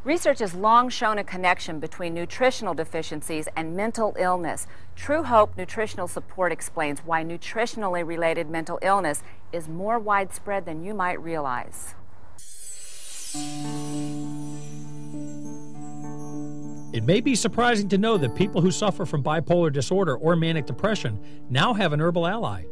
Research has long shown a connection between nutritional deficiencies and mental illness. True Hope Nutritional Support explains why nutritionally related mental illness is more widespread than you might realize. It may be surprising to know that people who suffer from bipolar disorder or manic depression now have an herbal ally.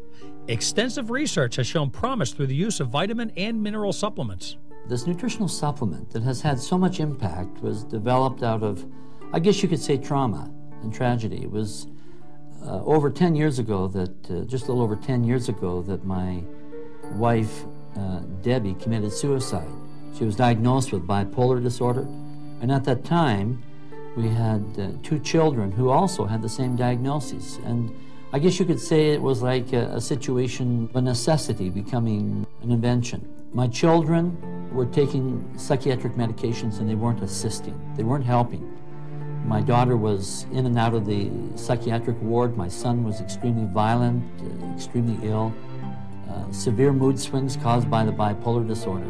Extensive research has shown promise through the use of vitamin and mineral supplements. This nutritional supplement that has had so much impact was developed out of, I guess you could say, trauma and tragedy. It was over 10 years ago that, just a little over 10 years ago, that my wife, Debbie, committed suicide. She was diagnosed with bipolar disorder, and at that time, we had 2 children who also had the same diagnosis. And I guess you could say it was like a situation of a necessity becoming an invention. My children were taking psychiatric medications and they weren't assisting. They weren't helping. My daughter was in and out of the psychiatric ward. My son was extremely violent, extremely ill, severe mood swings caused by the bipolar disorder.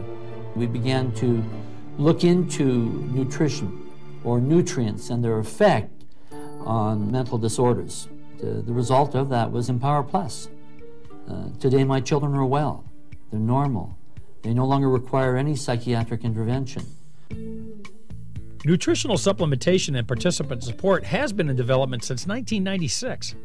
We began to look into nutrition or nutrients and their effect on mental disorders. The result of that was Empower Plus. Today my children are well. They're normal. They no longer require any psychiatric intervention. Nutritional supplementation and participant support has been in development since 1996.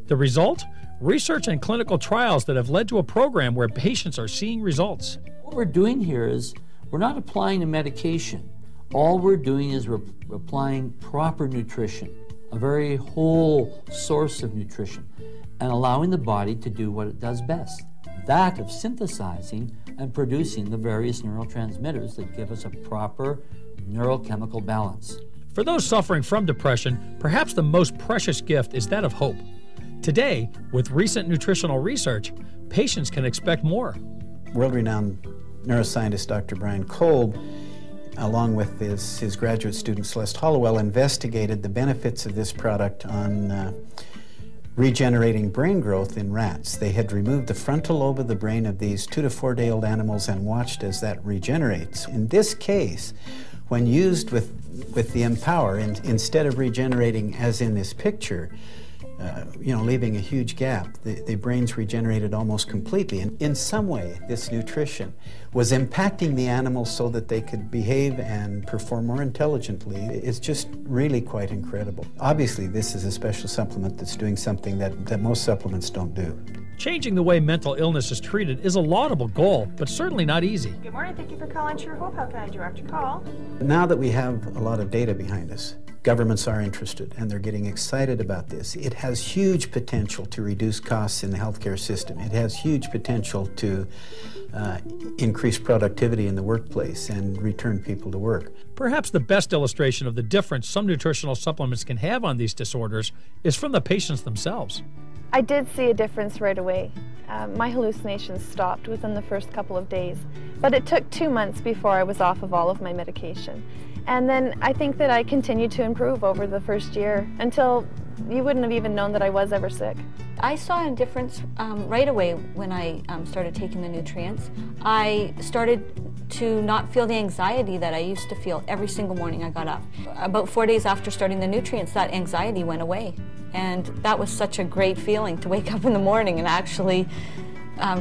The result? Research and clinical trials that have led to a program where patients are seeing results. What we're doing here is we're not applying a medication. All we're doing is we're applying proper nutrition, a very whole source of nutrition, and allowing the body to do what it does best, that of synthesizing and producing the various neurotransmitters that give us a proper neurochemical balance. For those suffering from depression, perhaps the most precious gift is that of hope. Today, with recent nutritional research, patients can expect more. World-renowned neuroscientist Dr. Brian Kolb, along with his graduate student Celeste Hollowell, investigated the benefits of this product on regenerating brain growth in rats. They had removed the frontal lobe of the brain of these 2 to 4 day old animals and watched as that regenerates. In this case, when used with the Empower, instead of regenerating as in this picture, leaving a huge gap, the brains regenerated almost completely. And in some way, this nutrition was impacting the animals so that they could behave and perform more intelligently. It's just really quite incredible. Obviously, this is a special supplement that's doing something that most supplements don't do. Changing the way mental illness is treated is a laudable goal, but certainly not easy. Good morning. Thank you for calling True Hope. How can I direct your call? Now that we have a lot of data behind us, governments are interested and they're getting excited about this. It has huge potential to reduce costs in the healthcare system. It has huge potential to increase productivity in the workplace and return people to work. Perhaps the best illustration of the difference some nutritional supplements can have on these disorders is from the patients themselves. I did see a difference right away. My hallucinations stopped within the first couple of days, but it took 2 months before I was off of all of my medication. And then I think that I continued to improve over the first year until you wouldn't have even known that I was ever sick. I saw a difference right away when I started taking the nutrients. I started to not feel the anxiety that I used to feel every single morning I got up. About 4 days after starting the nutrients, that anxiety went away. And that was such a great feeling to wake up in the morning and actually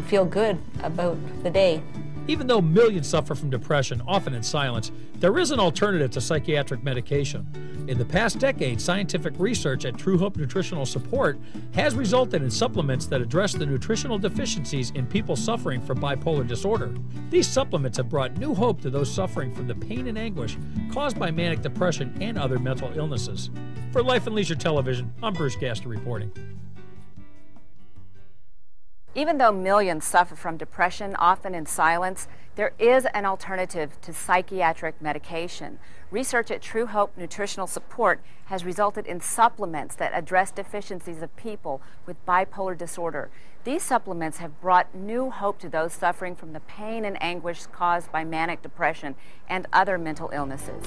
feel good about the day. Even though millions suffer from depression, often in silence, there is an alternative to psychiatric medication. In the past decade, scientific research at True Hope Nutritional Support has resulted in supplements that address the nutritional deficiencies in people suffering from bipolar disorder. These supplements have brought new hope to those suffering from the pain and anguish caused by manic depression and other mental illnesses. For Life and Leisure Television, I'm Bruce Gaster reporting. Even though millions suffer from depression, often in silence, there is an alternative to psychiatric medication. Research at True Hope Nutritional Support has resulted in supplements that address deficiencies of people with bipolar disorder. These supplements have brought new hope to those suffering from the pain and anguish caused by manic depression and other mental illnesses.